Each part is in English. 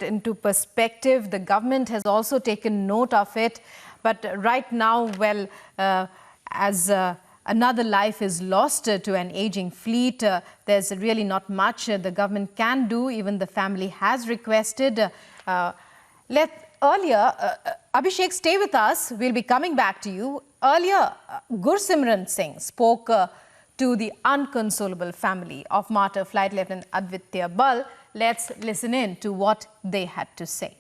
into perspective. The government has also taken note of it. But right now, well, as another life is lost to an aging fleet, there's really not much the government can do. Even the family has requested. Abhishek, stay with us. We'll be coming back to you. Earlier, Gursimran Singh spoke to the unconsolable family of martyr Flight Lieutenant Advitiya Bal. Let's listen in to what they had to say.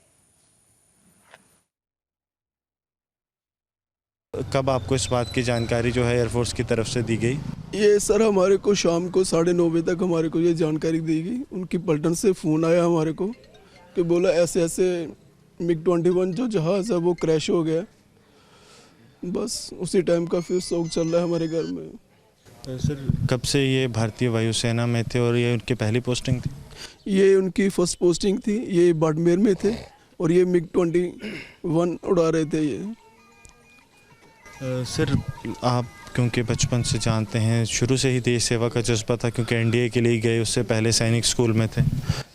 कब आपको इस बात की जानकारी जो है air force की तरफ से दी गई? ये सर हमारे को शाम को 9:30 बजे तक हमारे को ये जानकारी दी गई। उनकी पलटन से फ़ोन आया हमारे को कि बोला ऐसे ऐसे MiG-21 जो जहाज़ है वो क्रैश हो गया। बस उसी टाइम का फिर शोक चल रहा है हमारे घर में। सर कब से ये भारतीय वायुसेना में थे और ये उनकी पहली पोस्टिंग थी? ये उनकी फर्स्ट पोस्टिंग थी। ये बाड़मेर में थे और ये MiG-21 उड़ा रहे थे ये। सर आप क्योंकि बचपन से जानते हैं, शुरू से ही देश सेवा का जज्बा था क्योंकि एनडीए के लिए गए, उससे पहले सैनिक स्कूल में थे।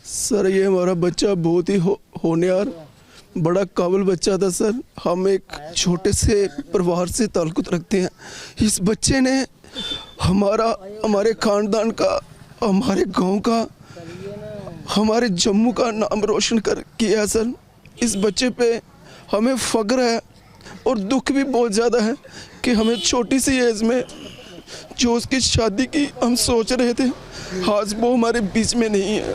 सर ये हमारा बच्चा बहुत ही होनहार बड़ा काबिल बच्चा था सर। हम एक छोटे से परिवार से ताल्लुक़ रखते हैं। इस बच्चे ने हमारे ख़ानदान का, हमारे गांव का, हमारे जम्मू का नाम रोशन किया है सर। इस बच्चे पे हमें फ़ख्र है और दुख भी बहुत ज़्यादा है कि हमें छोटी सी एज में जो उसकी शादी की हम सोच रहे थे, आज वो हमारे बीच में नहीं है।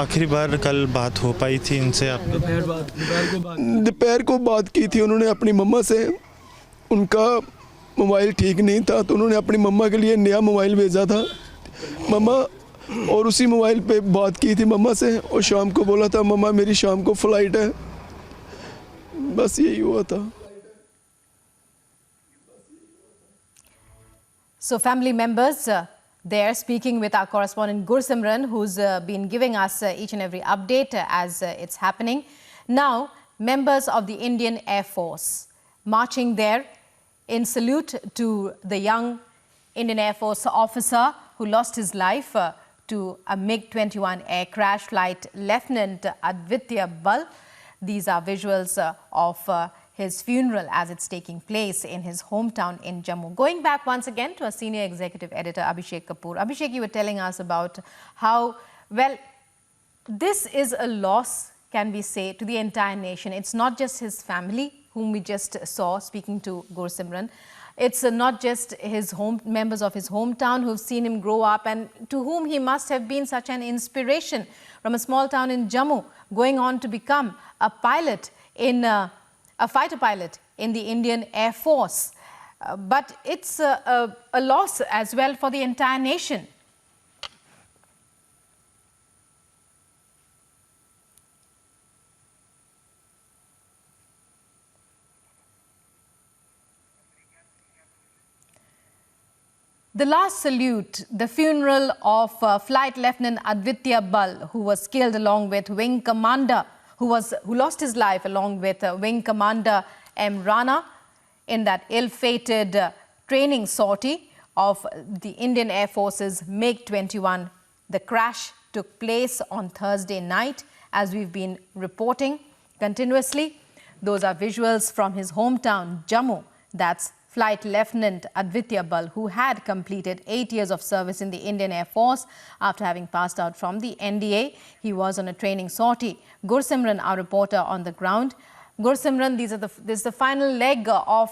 आखिरी बार कल बात हो पाई थी इनसे आप? दोपहर को बात की थी उन्होंने अपनी मम्मा से। उनका मोबाइल ठीक नहीं था तो उन्होंने अपनी मम्मा के लिए नया मोबाइल भेजा था मम्मा, और उसी मोबाइल पे बात की थी मम्मा से और शाम को बोला था मम्मा मेरी शाम को फ़्लाइट है। बस यही हुआ था। So family members there speaking with our correspondent Gursimran, who's been giving us each and every update as it's happening. Now, members of the Indian Air Force marching there in salute to the young Indian Air Force officer who lost his life to a MiG-21 air crash, Flight Lieutenant Advitiya Bal. These are visuals of his funeral as it's taking place in his hometown in Jammu. Going back once again to our senior executive editor, Abhishek Kapoor. Abhishek, you were telling us about how, well, this is a loss, can we say, to the entire nation. It's not just his family, whom we just saw speaking to Gursimran. It's not just his members of his hometown who've seen him grow up and to whom he must have been such an inspiration from a small town in Jammu, going on to become a pilot in a fighter pilot in the Indian Air Force. But it's a loss as well for the entire nation. The last salute, the funeral of Flight Lieutenant Advitiya Bal, who was killed along with Wing Commander, who lost his life along with Wing Commander M. Rana in that ill-fated training sortie of the Indian Air Force's MiG-21. The crash took place on Thursday night, as we've been reporting continuously. Those are visuals from his hometown, Jammu. That's Flight Lieutenant Advitiya Bal, who had completed 8 years of service in the Indian Air Force after having passed out from the NDA. He was on a training sortie. Gursimran, our reporter on the ground. Gursimran, this is the final leg of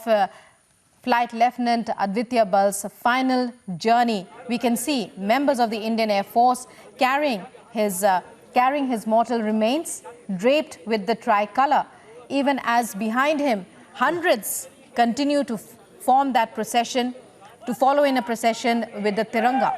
Flight Lieutenant Advitiya Bal's final journey. We can see members of the Indian Air Force carrying his mortal remains draped with the tricolour, even as behind him hundreds continue to form that procession, to follow in a procession with the Tiranga.